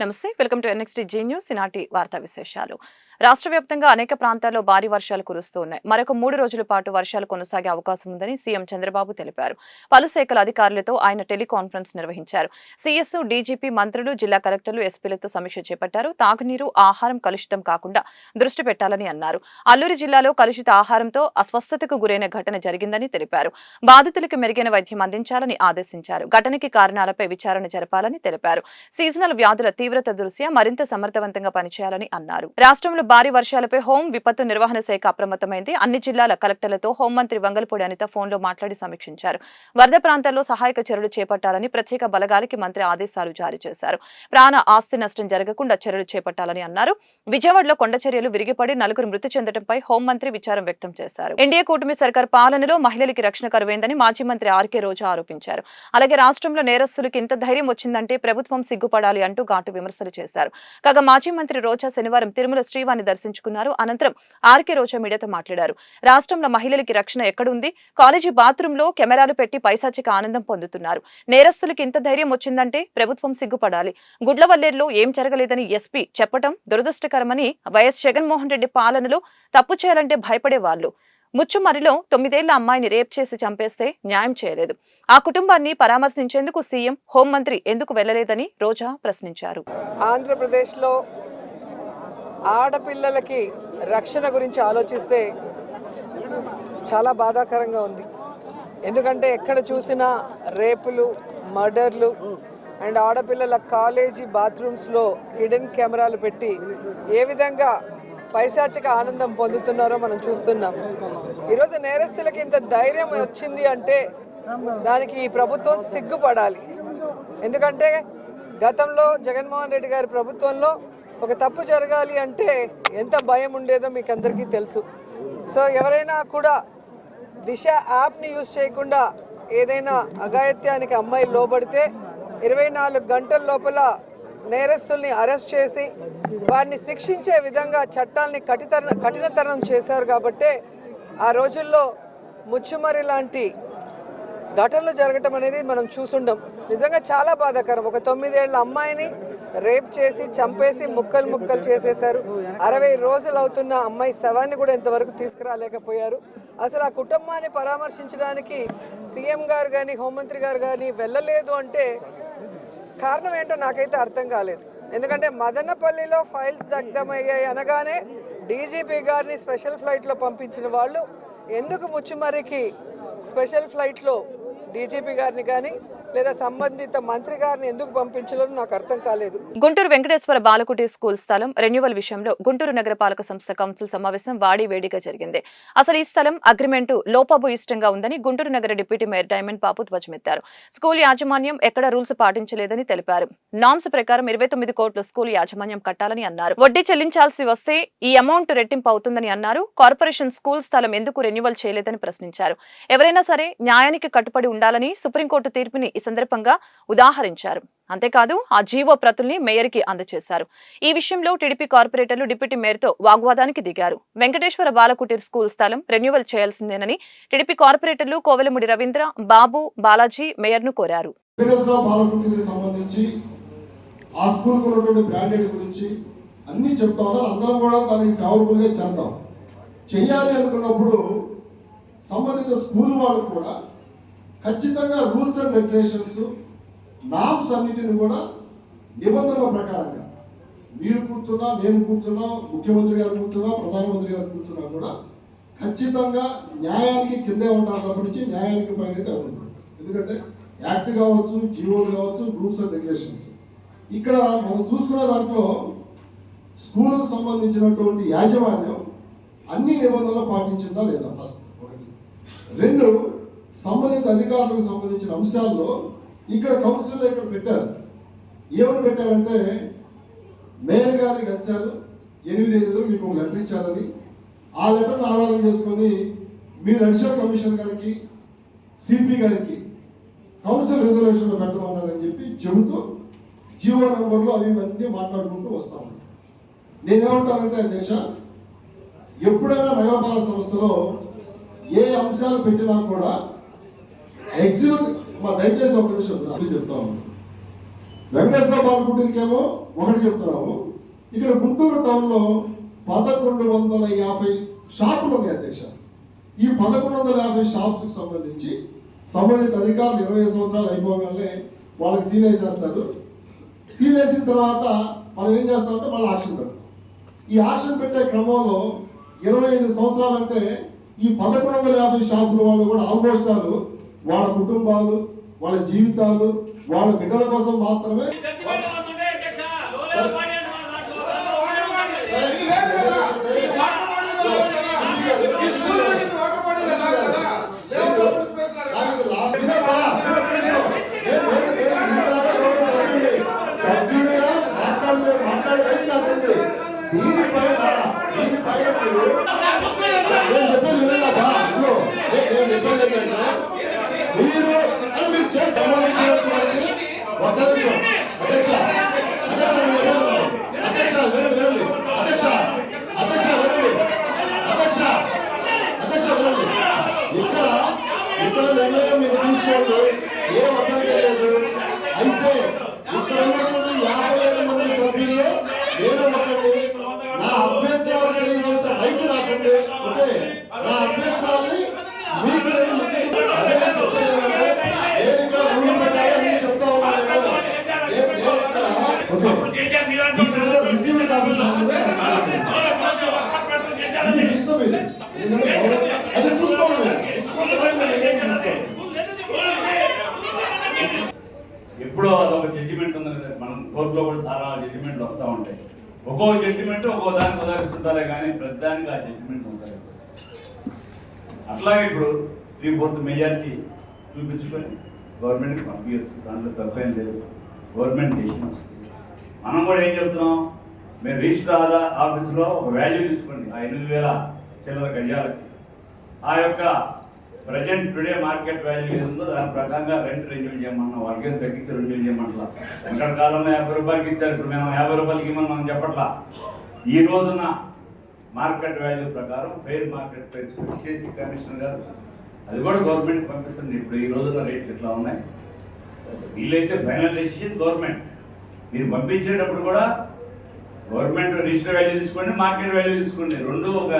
నమస్తే, welcome to NXT Zee News. ఈనాటి వార్తా విశేషాలు. రాష్ట్ర వ్యాప్తంగా అనేక ప్రాంతాల్లో భారీ వర్షాలు కురుస్తూ ఉన్నాయి. మరొక 3 రోజుల పాటు వర్షాలు కొనసాగే అవకాశం ఉందని సీఎం చంద్రబాబు తెలిపారు. పలు శాఖల అధికారులతో ఆయన టెలికాన్ఫరెన్స్ నిర్వహించారు. సీఎస్, డీజీపీ, మంత్రులు, జిల్లా కలెక్టర్లు, ఎస్పీలతో సమీక్ష చేపట్టారు. తాగునీరు, ఆహారం కలుషితం కాకుండా దృష్టి పెట్టాలని అన్నారు. అల్లూరి జిల్లాలో కలుషిత ఆహారంతో అస్వస్థతకు గురైన ఘటన జరిగిందని తెలిపారు. బాధితులకు మెరుగైన వైద్యం అందించాలని ఆదేశించారు. ఘటనకి కారణాలపై విచారణ జరపాలని తెలిపారు. సీజనల్ వ్యాధుల తీవ్రత దృష్ట్యా మరింత సమర్థవంతంగా పనిచేయాలని అన్నారు. రాష్ట్రంలో భారీ వర్షాలపై హోం విపత్తు నిర్వహణ శాఖ అప్రమత్తమైంది. అన్ని జిల్లాల కలెక్టర్లతో హోంమంత్రి వంగలపూడి అనిత ఫోన్లో మాట్లాడి సమీక్షించారు. వరద ప్రాంతాల్లో సహాయక చర్యలు చేపట్టాలని ప్రత్యేక బలగాలకి మంత్రి ఆదేశాలు జారీ చేశారు. ప్రాణ ఆస్తి నష్టం జరగకుండా చర్యలు చేపట్టాలని అన్నారు. విజయవాడలో కొండ చర్యలు విరిగిపడి 4 మృతి చెందడంపై హోంమంత్రి విచారం వ్యక్తం చేశారు. ఎన్డీఏ కూటమి సర్కార్ పాలనలో మహిళలకి రక్షణ కరువైందని మాజీ మంత్రి ఆర్కే రోజా ఆరోపించారు. అలాగే రాష్ట్రంలో నేరస్తులకు ఇంత ధైర్యం వచ్చిందంటే ప్రభుత్వం సిగ్గుపడాలి అంటూ ఘాటు విమర్శలు చేశారు. కాగా మాజీ మంత్రి రోజా శనివారం తిరుమల శ్రీవారిని దర్శించుకున్నారు. అనంతరం ఆర్కే రోజా మీడియాతో మాట్లాడారు. రాష్ట్రంలో మహిళలకి రక్షణ ఎక్కడుంది? కాలేజీ బాత్రూంలో కెమెరాలు పెట్టి పైశాచిక ఆనందం పొందుతున్నారు. నేరస్తులకు ఇంత ధైర్యం వచ్చిందంటే ప్రభుత్వం సిగ్గుపడాలి. గుడ్లవల్లేరులో ఏం జరగలేదని ఎస్పీ చెప్పడం దురదృష్టకరమని, వైఎస్ జగన్మోహన్ రెడ్డి పాలనలో తప్పు చేయాలంటే భయపడేవాళ్లు. ముచ్చుమరిలో 9 ఏళ్ల అమ్మాయిని రేప్ చేసి చంపేస్తే న్యాయం చేయలేదు. ఆ కుటుంబాన్ని పరామర్శించేందుకు సీఎం, హోంమంత్రి ఎందుకు వెళ్లలేదని రోజా ప్రశ్నించారు. ఆంధ్రప్రదేశ్లో ఆడపిల్లలకి రక్షణ గురించి ఆలోచిస్తే చాలా బాధాకరంగా ఉంది. ఎందుకంటే ఎక్కడ చూసినా రేపులు, మర్డర్లు అండ్ ఆడపిల్లల కాలేజీ బాత్రూమ్స్లో హిడెన్ కెమెరాలు పెట్టి ఏ విధంగా పైశాచిక ఆనందం పొందుతున్నారో మనం చూస్తున్నాం. ఈరోజు నేరస్తులకి ఇంత ధైర్యం వచ్చింది అంటే దానికి ఈ ప్రభుత్వం సిగ్గుపడాలి. ఎందుకంటే గతంలో జగన్మోహన్ రెడ్డి గారి ప్రభుత్వంలో ఒక తప్పు జరగాలి అంటే ఎంత భయం ఉండేదో మీకు అందరికీ తెలుసు. సో ఎవరైనా కూడా దిశ యాప్ని యూజ్ చేయకుండా ఏదైనా అఘాయిత్యానికి అమ్మాయి లోబడితే 24 గంటల లోపల నేరస్తుల్ని అరెస్ట్ చేసి వారిని శిక్షించే విధంగా చట్టాలని కఠినతరం చేశారు. కాబట్టే ఆ రోజుల్లో ముచ్చుమరి లాంటి ఘటనలు జరగటం అనేది మనం చూసుండం. నిజంగా చాలా బాధాకరం. ఒక 9 ఏళ్ల అమ్మాయిని రేప్ చేసి చంపేసి ముక్కలు చేసేశారు. 60 రోజులు అవుతున్న అమ్మాయి శవాన్ని కూడా ఇంతవరకు తీసుకురాలేకపోయారు. అసలు ఆ కుటుంబాన్ని పరామర్శించడానికి సీఎం గారు కానీ హోంమంత్రి గారు కానీ వెళ్ళలేదు అంటే కారణం ఏంటో నాకైతే అర్థం కాలేదు. ఎందుకంటే మదనపల్లిలో ఫైల్స్ దగ్ధమయ్యాయి అనగానే డీజీపీ గారిని స్పెషల్ ఫ్లైట్లో పంపించిన వాళ్ళు ఎందుకు ముచ్చుమరికి స్పెషల్ ఫ్లైట్లో డీజీపీ గారిని కానీ లేదా సంబంధిత మంత్రి గారిని ఎందుకు పంపించలేదు నాకు అర్థం కాలేదు. గుంటూరు వెంకటేశ్వర బాలకుటి స్కూల్ స్థలం రెన్యువల్ విషయంలో గుంటూరు నగరపాలక సంస్థ కౌన్సిల్ సమావేశం వేడిగా జరిగింది. అసలు ఈ స్థలం అగ్రిమెంటు లోపభూయిష్టంగా ఉందని గుంటూరు నగర డిప్యూటీ మేయర్ డైమండ్ బాబు ధ్వజమెత్తారు. స్కూల్ యాజమాన్యం ఎక్కడ రూల్స్ పాటించలేదని తెలిపారు. నామ్స్ ప్రకారం 29 కోట్లు స్కూల్ యాజమాన్యం కట్టాలని అన్నారు. వడ్డీ చెల్లించాల్సి వస్తే ఈ అమౌంట్ రెట్టింపు అవుతుందని అన్నారు. కార్పొరేషన్ స్కూల్ స్థలం ఎందుకు రెన్యువల్ చేయలేదని ప్రశ్నించారు. ఎవరైనా సరే న్యాయానికి కట్టుబడి ఉండాలని సుప్రీంకోర్టు తీర్పుని ఈ సందర్భంగా ఉదాహరించారు. అంతేకాదు ఆ జీవో ప్రతుల్ని మేయర్కి అందజేశారు. ఈ విషయంలో టీడీపీ కార్పొరేటర్లు డిప్యూటీ మేయర్తో వాగ్వాదానికి దిగారు. వెంకటేశ్వర బాలకుటీర్ స్కూల్ స్థలం రెన్యువల్ చేయాల్సిందేనని టీడీపీ కార్పొరేటర్లు కోవెలముడి రవీంద్ర, బాబు, బాలాజీ మేయర్ను కోరారు. సంబంధిత స్కూల్ వాళ్ళు కూడా ఖచ్చితంగా రూల్స్ అండ్ రెగ్యులేషన్స్, నామ్స్ అన్నిటిని కూడా నిబంధనల ప్రకారంగా మీరు కూర్చున్నా, నేను కూర్చున్నా, ముఖ్యమంత్రి గారు కూర్చున్నా, ప్రధానమంత్రి గారు కూర్చున్నా కూడా ఖచ్చితంగా న్యాయానికి కిందే ఉంటారు. కాబట్టి న్యాయానికి పైన అయితే అవుతుంది. ఎందుకంటే యాక్ట్ కావచ్చు, జీవోలు కావచ్చు, రూల్స్ అండ్ రెగ్యులేషన్స్. ఇక్కడ మనం చూసుకున్న దాంట్లో స్కూల్కు సంబంధించినటువంటి యాజమాన్యం అన్ని నిబంధనలు పాటించిందా లేదా ఫస్ట్ ఒకటి. 2, సంబంధిత అధికారులకు సంబంధించిన అంశాల్లో ఇక్కడ కౌన్సిల్లో ఇక్కడ పెట్టారు. ఏమని పెట్టారంటే మేయర్ గారిని కలిశారు, 8 మీకు ఒక లెటర్ ఇచ్చారని, ఆ లెటర్ని ఆధారం చేసుకొని మీరు అడిషనల్ కమిషనర్ గారికి, సిపి గారికి కౌన్సిల్ రెజల్యూషన్లో పెట్టమన్నారని చెప్పి చెబుతూ జీవో నెంబర్లో అవి ఇవన్నీ మాట్లాడుకుంటూ వస్తాము. నేనేమంటానంటే అధ్యక్ష, ఎప్పుడైనా నగరపాలక సంస్థలో ఏ అంశాలు పెట్టినా కూడా ఎగ్జిక్యూటివ్ దయచేసి ఒక నిమిషం చెప్తాను. వెంకటేశ్వర బాలకుటీరికేమో ఒకటి చెప్తున్నాము. ఇక్కడ గుంటూరు టౌన్లో 1150 షాపులు ఉన్నాయి అధ్యక్ష. ఈ 1150 షాప్స్కి సంబంధించి సంబంధిత అధికారులు 20 సంవత్సరాలు అయిపోగానే వాళ్ళకి సీల్ వేసేస్తారు. సీల్ వేసిన తర్వాత మనం ఏం చేస్తామంటే మళ్ళీ ఆక్షన్ పెడతాం. ఈ ఆక్షన్ పెట్టే క్రమంలో 25 సంవత్సరాలు అంటే ఈ 1150 షాపుల వాళ్ళు కూడా ఆల్మోస్ట్ వాళ్ళ కుటుంబాలు, వాళ్ళ జీవితాలు, వాళ్ళ బిడ్డల కోసం మాత్రమే ఇక్కడ నిర్ణయం మీరు తీసుకోండి, ఏం అర్థం లేదు. అయితే ఇక్కడ 50,000 మంది సభ్యులు నేను ఒకటి నా అభ్యంతరాలు తెలియజేస్తే రైతు రాకండి. ఓకే, నా అభ్యంతరాన్ని మీకు నేను చెప్తా ఉన్నాను. రిసీవ్డ్ కాపీస్ ఇష్టం ఇది, అది చూసుకోవాలి. ఎప్పుడో అదొక జడ్జిమెంట్ ఉంది కదా, మనం కోర్టులో కూడా చాలా జడ్జిమెంట్లు వస్తూ ఉంటాయి. ఒక్కో జడ్జిమెంట్ ఒక్కో దాన్ని కుదరిస్తుంటారే కానీ ప్రతిదానికి ఆ జడ్జిమెంట్ ఉంటుంది. అట్లాగే ఇప్పుడు 3/4 మెజారిటీ చూపించుకొని గవర్నమెంట్కి పంపించచ్చు, దాంట్లో తప్పేం లేదు. గవర్నమెంట్ డెసిషన్ వస్తుంది. మనం కూడా ఏం చెప్తున్నాం, మీరు రిజిస్టర్ ఆఫీసులో ఒక వాల్యూ తీసుకోండి, ఆ 8,000 చిల్లర గజాలకి ఆ యొక్క ప్రజెంట్ టుడే మార్కెట్ వాల్యూ ఉందో దాని ప్రకారంగా రెంట్ రెన్యూల్ చేయమన్నా, వర్గం తగ్గించి రెన్యూల్ చేయమంటలా. వెనకటి కాలంలో 50 రూపాయలకి ఇచ్చారు, ఇప్పుడు మేము 50 రూపాయలకి ఇవ్వమని మనం చెప్పట్లా. ఈ రోజున మార్కెట్ వాల్యూ ప్రకారం ఫెయిర్ మార్కెట్ ప్రైస్ ఫిక్స్ చేసి కమిషనర్ గారు అది కూడా గవర్నమెంట్ పంపిస్తుంది. ఇప్పుడు ఈ రోజున రేట్లు ఇట్లా ఉన్నాయి. వీలైతే ఫైనల్ డెసిషన్ గవర్నమెంట్. మీరు పంపించేటప్పుడు కూడా గవర్నమెంట్ రిజిస్టర్ వాల్యూ తీసుకోండి, మార్కెట్ వాల్యూ తీసుకోండి, రెండు ఒక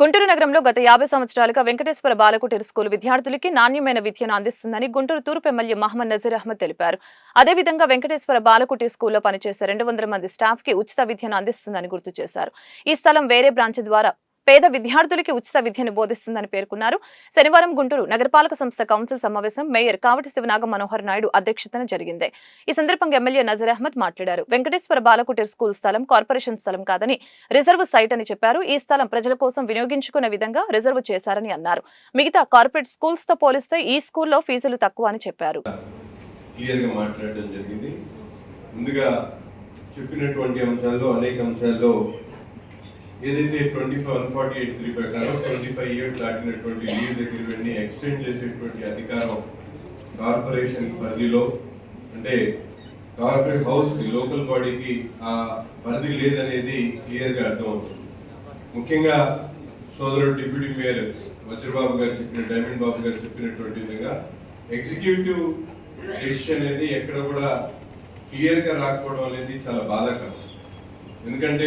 గుంటూరు నగరంలో గత 50 సంవత్సరాలుగా వెంకటేశ్వర బాలకుటీర స్కూల్ విద్యార్థులకి నాణ్యమైన విద్యను అందిస్తుందని గుంటూరు తూర్పు ఎమ్మెల్యే మహమ్మద్ నజీర్ అహ్మద్ తెలిపారు. అదేవిధంగా వెంకటేశ్వర బాలకుటీర స్కూల్లో పనిచేసే 200 మంది స్టాఫ్ కి ఉచిత విద్యను అందిస్తుందని గుర్తు చేశారు. ఈ స్థలం వేరే బ్రాంచ్ ద్వారా పేద విద్యార్థులకి ఉచిత విద్యను బోధిస్తుందని పేర్కొన్నారు. శనివారం గుంటూరు నగరపాలక సంస్థ కౌన్సిల్ సమావేశం మేయర్ కావటి శివనాగ మనోహర్ నాయుడు అధ్యక్షతన జరిగింది. ఈ సందర్భంగా ఎమ్మెల్యే నజీర్ అహ్మద్ మాట్లాడారు. వెంకటేశ్వర బాలకుటీర స్కూల్ స్థలం కార్పొరేషన్ స్థలం కాదని రిజర్వ్ సైట్ అని చెప్పారు. ఈ స్థలం ప్రజల కోసం వినియోగించుకునే విధంగా రిజర్వ్ చేశారని అన్నారు. మిగతా కార్పొరేట్ స్కూల్స్ తో పోలిస్తే ఈ స్కూల్లో ఫీజులు తక్కువ అని చెప్పారు. అనేక అంశాల్లో ఏదైతే 148(3) ప్రకారం 25 ఇయర్స్ దాటినటువంటి లీజ్ అగ్రిమెంట్ ని ఎక్స్టెండ్ చేసేటువంటి అధికారం కార్పొరేషన్ పరిధిలో, అంటే కార్పొరేట్ హౌస్ కి లోకల్ బాడీకి ఆ పరిధి లేదనేది క్లియర్ గా అర్థమవుతుంది. ముఖ్యంగా సోదరుడు డిప్యూటీ మేయర్ వజ్రబాబు గారు చెప్పిన, డైమండ్ బాబు గారు చెప్పినటువంటి విధంగా ఎగ్జిక్యూటివ్ డెసిషన్ అనేది ఎక్కడ కూడా క్లియర్ గా రాకపోవడం అనేది చాలా బాధాకరం. ఎందుకంటే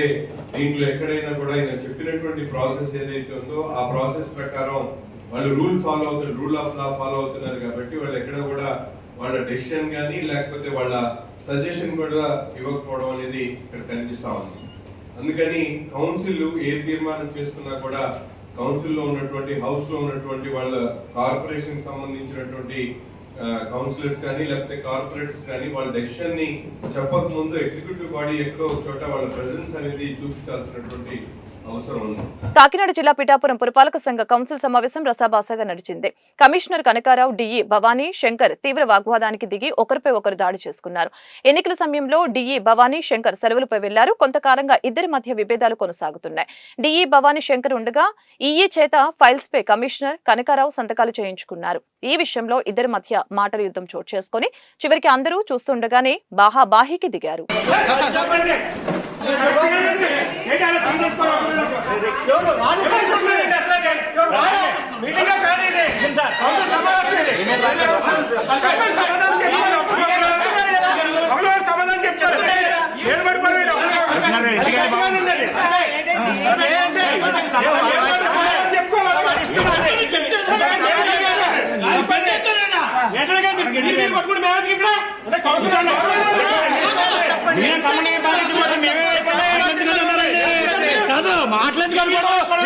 దీంట్లో ఎక్కడైనా కూడా ఆయన చెప్పినటువంటి ప్రాసెస్ ఏదైతే ఉందో ఆ ప్రాసెస్ ప్రకారం వాళ్ళు రూల్ ఆఫ్ లా ఫాలో అవుతున్నారు. కాబట్టి వాళ్ళు ఎక్కడ కూడా వాళ్ళ డెసిషన్ కానీ లేకపోతే వాళ్ళ సజెషన్ కూడా ఇవ్వకపోవడం అనేది ఇక్కడ కనిపిస్తా ఉంది. అందుకని కౌన్సిల్ ఏ తీర్మానం చేసుకున్నా కూడా కౌన్సిల్లో ఉన్నటువంటి హౌస్ లో ఉన్నటువంటి వాళ్ళ కార్పొరేషన్ సంబంధించినటువంటి కౌన్సిలర్స్ కానీ లేకపోతే కార్పొరేటర్స్ కానీ వాళ్ళ డెసిషన్ ని చెప్పక ముందు ఎగ్జిక్యూటివ్ బాడీ ఎక్కడో ఒక చోట వాళ్ళ ప్రెజెన్స్ అనేది చూపించాల్సినటువంటి అవసరం ఉంది. కాకినాడ జిల్లా పిఠాపురం పురపాలక సంఘ కౌన్సిల్ సమావేశం రసాభాసగా నడిచింది. కమిషనర్ కనకారావు, డిఈ భవానీ శంకర్ తీవ్ర వాగ్వాదానికి దిగి ఒకరిపై ఒకరు దాడి చేసుకున్నారు. ఎన్నికల సమయంలో డిఈ భవానీ శంకర్ సెలవులపై వెళ్లారు. కొంతకాలంగా ఇద్దరి మధ్య విభేదాలు కొనసాగుతున్నాయి. డిఈ భవానీ శంకర్ ఉండగా ఈఈ చేత ఫైల్స్ పై కమిషనర్ కనకారావు సంతకాలు చేయించుకున్నారు. ఈ విషయంలో ఇద్దరి మధ్య మాటల యుద్ధం చోటు చేసుకుని చివరికి అందరూ చూస్తుండగానే బాహాబాహీకి దిగారు. మీటింగ్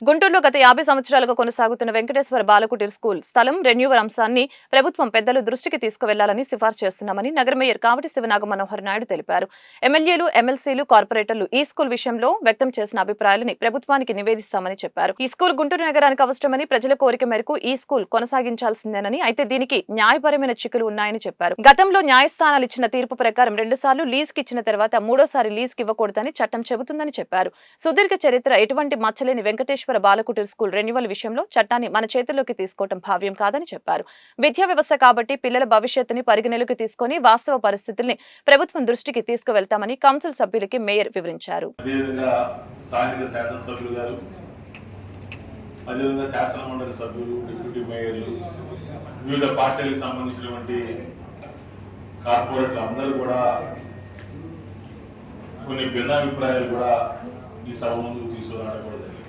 గుంటూరులో గత 50 సంవత్సరాలుగా కొనసాగుతున్న వెంకటేశ్వర బాలకుటీర్ స్కూల్ స్థలం రెన్యూవల్ అంశాన్ని ప్రభుత్వం పెద్దలు దృష్టికి తీసుకువెళ్లాలని సిఫార్సు చేస్తున్నామని నగర మేయర్ కావటి శివనాగ మనోహర్ నాయుడు తెలిపారు. ఎమ్మెల్యేలు, ఎమ్మెల్సీలు, కార్పొరేటర్లు ఈ స్కూల్ విషయంలో వ్యక్తం చేసిన అభిప్రాయాలని ప్రభుత్వానికి నివేదిస్తామని చెప్పారు. ఈ స్కూల్ గుంటూరు నగరానికి అవసరమని ప్రజల కోరిక మేరకు ఈ స్కూల్ కొనసాగించాల్సిందేనని, అయితే దీనికి న్యాయపరమైన చిక్కులు ఉన్నాయని చెప్పారు. గతంలో న్యాయస్థానాలు ఇచ్చిన తీర్పు ప్రకారం 2 సార్లు లీజుకి ఇచ్చిన తర్వాత 3వ సారి లీజుకి ఇవ్వకూడదని చట్టం చెబుతుందని చెప్పారు. సుదీర్ఘ చరిత్ర, ఎటువంటి మచ్చలేని వెంకటేశ్వర బాలకుటీర్ స్కూల్ రెన్యువల్ విషయంలో చట్టాన్ని మన చేతుల్లోకి తీసుకోవడం భావ్యం కాదని చెప్పారు. విద్యా వ్యవస్థ కాబట్టి పిల్లల భవిష్యత్తుని పరిగణలోకి తీసుకుని వాస్తవ పరిస్థితుల్ని ప్రభుత్వం దృష్టికి తీసుకువెళ్తామని కౌన్సిల్ సభ్యులకి మేయర్ వివరించారు. శాసనమండలి సభ్యులు, డిప్యూటీ మేయర్లు, వివిధ పార్టీలకు సంబంధించినటువంటి కార్పొరేట్లు అందరూ కూడా కొన్ని భిన్నాభిప్రాయాలు కూడా ఈ సభ ముందుకు తీసుకురావడం కూడా జరిగింది.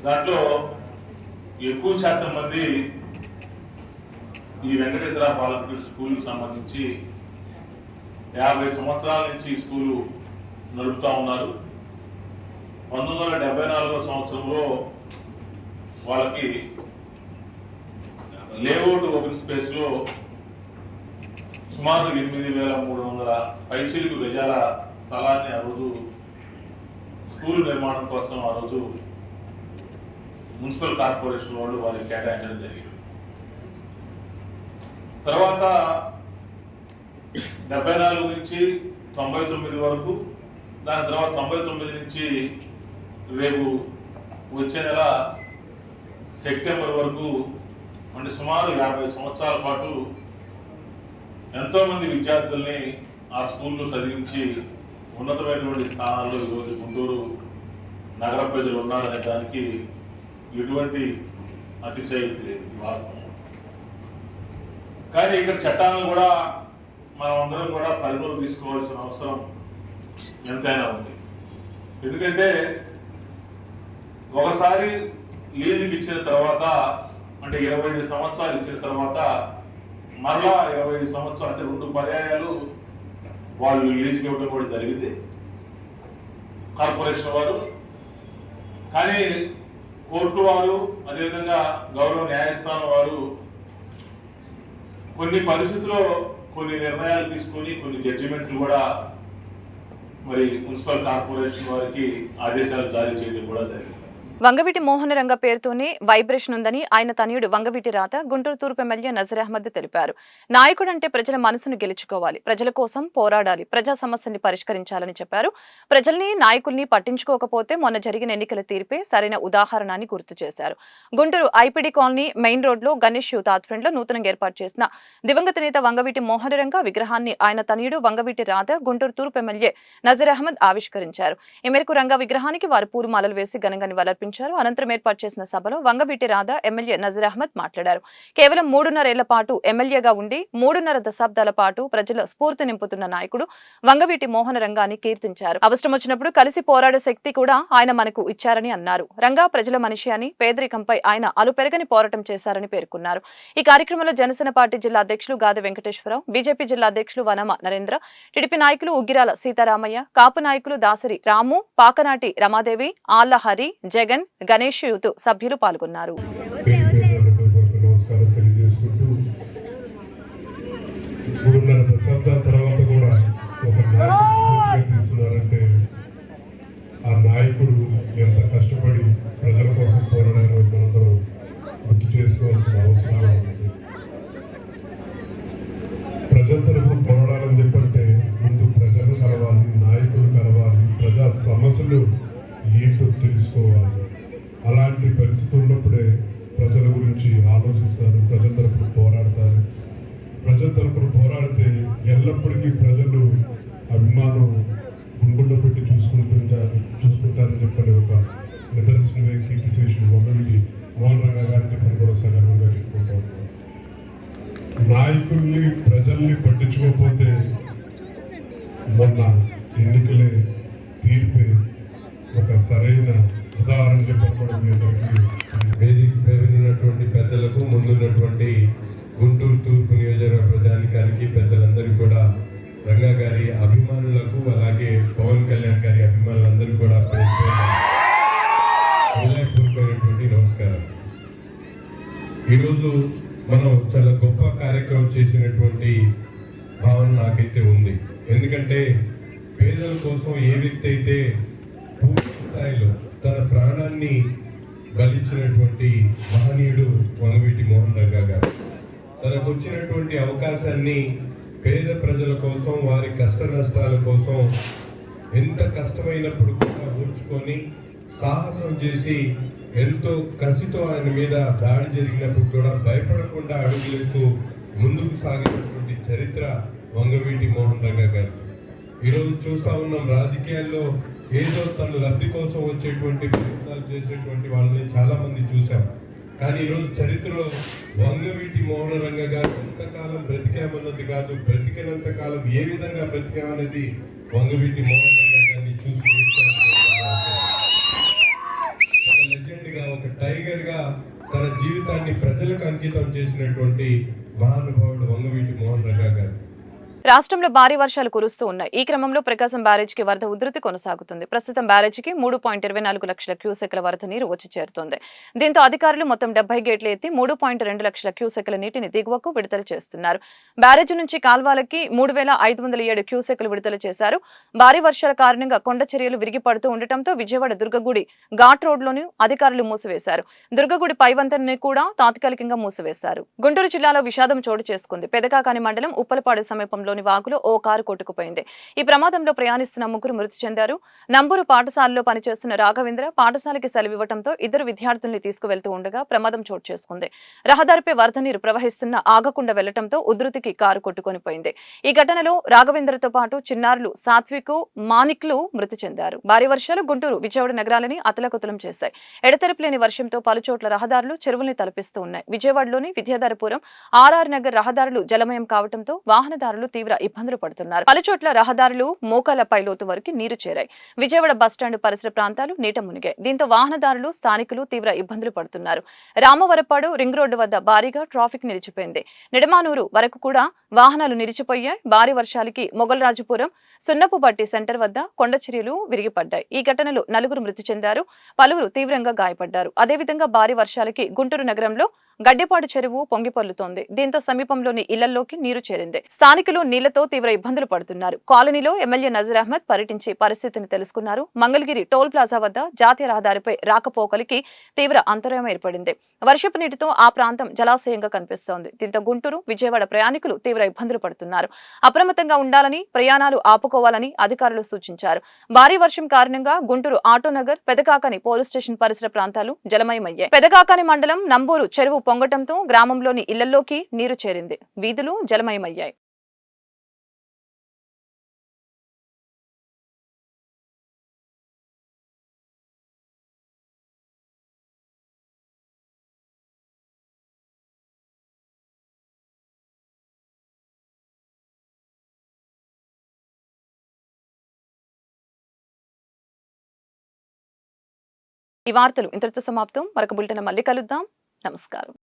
దాంట్లో ఎక్కువ శాతం మంది ఈ వెంకటేశ్వర బాలకుటీర్ స్కూల్కి సంబంధించి 50 సంవత్సరాల నుంచి ఈ స్కూలు నడుపుతా ఉన్నారు. 1974 సంవత్సరంలో వాళ్ళకి లేఅవుట్ ఓపెన్ స్పేస్ లో సుమారు 8,300 పైచిలుకు గజాల స్థలాన్ని ఆ రోజు స్కూల్ నిర్మాణం కోసం ఆ రోజు మున్సిపల్ కార్పొరేషన్ వాళ్ళు వారికి కేటాయించడం జరిగింది. తర్వాత 74 నుంచి 99 వరకు, దాని తర్వాత 99 నుంచి రేపు వచ్చే నెల సెప్టెంబర్ వరకు, అంటే సుమారు 50 సంవత్సరాల పాటు ఎంతో మంది విద్యార్థుల్ని ఆ స్కూల్లో చదివించి ఉన్నతమైనటువంటి స్థానాల్లో ఈరోజు గుంటూరు నగర ప్రజలు ఉన్నారనే దానికి ఎటువంటి అతిశయోక్తి లేదు, వాస్తవం. కానీ ఇక్కడ చట్టాలను కూడా మనం అందరం కూడా పరిగణలో తీసుకోవాల్సిన అవసరం ఎంతైనా ఉంది. ఎందుకంటే ఒకసారి లీజుకి ఇచ్చిన తర్వాత, అంటే 25 సంవత్సరాలు ఇచ్చిన తర్వాత మరలా 25 సంవత్సరాలు, అంటే 2 పర్యాయాలు వాళ్ళు లీజుకి ఇవ్వడం కూడా జరిగింది కార్పొరేషన్ వారు. కానీ కోర్టు వారు, అదేవిధంగా గౌరవ న్యాయస్థానం వారు కొన్ని పరిస్థితుల్లో కొన్ని నిర్ణయాలు తీసుకొని కొన్ని జడ్జిమెంట్లు కూడా మరి మున్సిపల్ కార్పొరేషన్ వారికి ఆదేశాలు జారీ చేయడం కూడా జరిగింది. వంగవీటి మోహన రంగ పేరుతోనే వైబ్రేషన్ ఉందని ఆయన తనయుడు వంగవీటి రాధ గుంటూరు తూర్పు ఎమ్మెల్యే నజీర్ అహ్మద్ తెలిపారు. నాయకుడంటే ప్రజల మనసును గెలుచుకోవాలి, ప్రజల కోసం పోరాడాలి, ప్రజా సమస్యల్ని పరిష్కరించాలని చెప్పారు. ప్రజల్ని, నాయకుల్ని పట్టించుకోకపోతే మొన్న జరిగిన ఎన్నికల తీర్పే సరైన ఉదాహరణ అని గుర్తు చేశారు. గుంటూరు ఐపీడీ కాలనీ మెయిన్ రోడ్లో గణేష్ యూత్ ఆధ్వర్యంలో నూతనంగా ఏర్పాటు చేసిన దివంగత నేత వంగవీటి మోహన రంగ విగ్రహాన్ని ఆయన తనయుడు వంగవీటి రాధ గుంటూరు తూర్పు ఎమ్మెల్యే నజీర్ అహ్మద్ ఆవిష్కరించారు. ఈ మేరకు రంగ విగ్రహానికి వారు పూలమాలలు వేసి ఘనంగా నివాళులర్పించారు. అనంతరం ఏర్పాటు చేసిన సభలో వంగవీటి రాధ ఎమ్మెల్యే నజీర్ అహ్మద్ మాట్లాడారు. కేవలం 3.5 ఏళ్ల పాటు ఎమ్మెల్యేగా ఉండి 3.5 దశాబ్దాల పాటు ప్రజల స్ఫూర్తి నింపుతున్న నాయకుడు వంగవీటి మోహన రంగాన్ని కీర్తించారు. అవసరం వచ్చినప్పుడు కలిసి పోరాడే శక్తి కూడా ఆయన మనకు ఇచ్చారని అన్నారు. రంగా ప్రజల మనిషి అని, పేదరికంపై ఆయన అలుపెరగని పోరాటం చేశారని పేర్కొన్నారు. ఈ కార్యక్రమంలో జనసేన పార్టీ జిల్లా అధ్యక్షులు గాదె వెంకటేశ్వరరావు, బీజేపీ జిల్లా అధ్యక్షులు వనమ నరేంద్ర, టీడీపీ నాయకులు ఉగ్గిరాల సీతారామయ్య, కాపు నాయకులు దాసరి రాము, పాకనాటి రమాదేవి, ఆళ్ల హరి, జగన్, గణేష్ యూత్ సభ్యులు పాల్గొన్నారు. ఆ నాయకుడు ఎంత కష్టపడి ప్రజల కోసం పోరాడారో మనందరం గుర్తు చేసుకోవాల్సిన అవసరం ఉంది. ప్రజల తరఫున పోరాడాలని చెప్పంటే ముందు ప్రజలు కలవాలి, నాయకులు కలవాలి, ప్రజా సమస్యలు ఏంటో తెలుసుకోవాలి. అలాంటి పరిస్థితి ఉన్నప్పుడే ప్రజల గురించి ఆలోచిస్తారు, ప్రజల తరఫున పోరాడతారు. ప్రజల తరఫున పోరాడితే ఎల్లప్పటికీ ప్రజలు అభిమానం గుండెల్లో పెట్టి చూసుకుంటారని చెప్పని ఒక నిదర్శనమే కీర్తిశేషులు వంగవీటి మోహన రంగ గారిని చెప్పని కూడా సగర్వంగా చెప్పుకుంటా ఉన్నారు. నాయకుల్ని, ప్రజల్ని పట్టించుకోకపోతే మొన్న ఎన్నికలే తీర్పే ఒక సరైన ఉదాహరణ చెప్పడం. వేదిక ఉన్నటువంటి పెద్దలకు, ముందున్నటువంటి గుంటూరు తూర్పు నియోజకవర్గ ఈరోజు మనం చాలా గొప్ప కార్యక్రమం చేసినటువంటి భావన నాకైతే ఉంది. ఎందుకంటే పేదల కోసం ఏ వ్యక్తి అయితే పూర్తి స్థాయిలో తన ప్రాణాన్ని బలిచ్చినటువంటి మహనీయుడు వంగవీటి మోహన్ రంగా గారు. తనకు వచ్చినటువంటి అవకాశాన్ని పేద ప్రజల కోసం, వారి కష్ట నష్టాల కోసం ఎంత కష్టమైనప్పుడు కూడా ఓర్చుకొని సాహసం చేసి ఎంతో కసితో ఆయన మీద దాడి జరిగినప్పుడు కూడా భయపడకుండా అడుగులేస్తూ ముందుకు సాగినటువంటి చరిత్ర వంగవీటి మోహన్ రంగా గారు. ఈరోజు చూస్తా ఉన్నాం, రాజకీయాల్లో ఏదో తన లబ్ధి కోసం వచ్చేటువంటి ప్రయత్నాలు చేసేటువంటి వాళ్ళని చాలా మంది చూసాం. కానీ ఈరోజు చరిత్రలో వంగవీటి మోహన్ రంగా గారు ఎంతకాలం బ్రతికామన్నది కాదు, బ్రతికినంత కాలం ఏ విధంగా బ్రతికామన్నది వంగవీటి మోహన్ రంగా గారిని చూసి ఒక లెజెండ్ గా, ఒక టైగర్ గా తన జీవితాన్ని ప్రజలకు అంకితం చేసినటువంటి మహానుభావుడు వంగవీటి మోహన్ రంగా గారు. రాష్ట్రంలో భారీ వర్షాలు కురుస్తూ ఉన్నాయి. ఈ క్రమంలో ప్రకాశం బ్యారేజ్కి వరద ఉధృతి కొనసాగుతుంది. ప్రస్తుతం బ్యారేజ్కి 3.24 లక్షల క్యూసెక్ల వరద నీరు వచ్చి చేరుతోంది. దీంతో అధికారులు మొత్తం 70 గేట్లు ఎత్తి 3.2 లక్షల క్యూసెక్ల నీటిని దిగువకు విడుదల చేస్తున్నారు. బ్యారేజ్ నుంచి కాల్వాలకి 3,507 క్యూసెక్లు విడుదల చేశారు. భారీ వర్షాల కారణంగా కొండ చర్యలు విరిగి పడుతూ ఉండటంతో విజయవాడ దుర్గగుడి ఘాట్ రోడ్లోని అధికారులు మూసివేశారు. దుర్గగుడి పైవంతని కూడా తాత్కాలికంగా మూసివేశారు. గుంటూరు జిల్లాలో విషాదం చోటు చేసుకుంది. పెదకాకాని మండలం ఉప్పలపాడు సమీపంలో వాగులో ఓ కారు కొట్టుకుపోయింది. ఈ ప్రమాదంలో ప్రయాణిస్తున్న ముగ్గురు మృతి చెందారు. నంబూరు పాఠశాలలో పనిచేస్తున్న రాఘవేంద్ర పాఠశాలకి సెలవివ్వడంతో ఇద్దరు విద్యార్థుల్ని తీసుకువెళ్తూ ఉండగా ప్రమాదం చోటు చేసుకుంది. రహదారిపై వరద నీరు ప్రవహిస్తున్న ఆగకుండా వెళ్లడంతో ఉధృతికి కారు కొట్టుకొనిపోయింది. ఈ ఘటనలో రాఘవేంద్రతో పాటు చిన్నారులు సాత్విక్, మానిక్లు మృతి చెందారు. భారీ వర్షాలు గుంటూరు, విజయవాడ నగరాలని అతలకుతలం చేశాయి. ఎడతెరిపి లేని వర్షంతో పలుచోట్ల రహదారులు చెరువుల్ని తలపిస్తూ ఉన్నాయి. విజయవాడలోని విద్యాధరపురం, ఆర్ఆర్ నగర్ రహదారులు జలమయం కావడంతో వాహనదారులు తీవ్ర ఇబ్బందులు పడుతున్నారు. పలుచోట్ల రహదారులు మోకాలపై లోతు వరకు నీరు చేరాయి. విజయవాడ బస్టాండ్ పరిసర ప్రాంతాలు నీట మునిగాయి. దీంతో వాహనదారులు, స్థానికులు తీవ్ర ఇబ్బందులు పడుతున్నారు. రామవరపాడు రింగ్ రోడ్డు వద్ద భారీగా ట్రాఫిక్ నిలిచిపోయింది. నిడమానూరు వరకు కూడా వాహనాలు నిలిచిపోయాయి. భారీ వర్షాలకి మొగల్రాజుపురం, సున్నపుబట్టి సెంటర్ వద్ద కొండ చర్యలు విరిగిపడ్డాయి. ఈ ఘటనలో 4 మృతి చెందారు, పలువురు తీవ్రంగా గాయపడ్డారు. అదేవిధంగా భారీ వర్షాలకి గుంటూరు నగరంలో గడ్డిపాడు చెరువు పొంగిపొర్లుతోంది. దీంతో సమీపంలోని ఇళ్లలోకి నీరు చేరింది. స్థానికులు నీళ్లతో తీవ్ర ఇబ్బందులు పడుతున్నారు. కాలనీలో ఎమ్మెల్యే నజీర్ అహ్మద్ పర్యటించి పరిస్థితిని తెలుసుకున్నారు. మంగళగిరి టోల్ ప్లాజా వద్ద జాతీయ రహదారిపై రాకపోకలికి తీవ్ర అంతరాయం ఏర్పడింది. వర్షపు నీటితో ఆ ప్రాంతం జలాశయంగా కనిపిస్తోంది. దీంతో గుంటూరు, విజయవాడ ప్రయాణికులు తీవ్ర ఇబ్బందులు పడుతున్నారు. అప్రమత్తంగా ఉండాలని, ప్రయాణాలు ఆపుకోవాలని అధికారులు సూచించారు. భారీ వర్షం కారణంగా గుంటూరు ఆటోనగర్, పెదకాకాని పోలీస్ స్టేషన్ పరిసర ప్రాంతాలు జలమయమయ్యాయి. పెదకాకాని మండలం నంబూరు చెరువు పొంగటంతో గ్రామంలోని ఇళ్లలోకి నీరు చేరింది. వీధులు జలమయమయ్యాయి. ఈ వార్తలు ఇంతటితో సమాప్తం. మరొక బులెటిన్ మళ్ళీ కలుద్దాం. నమస్కారం.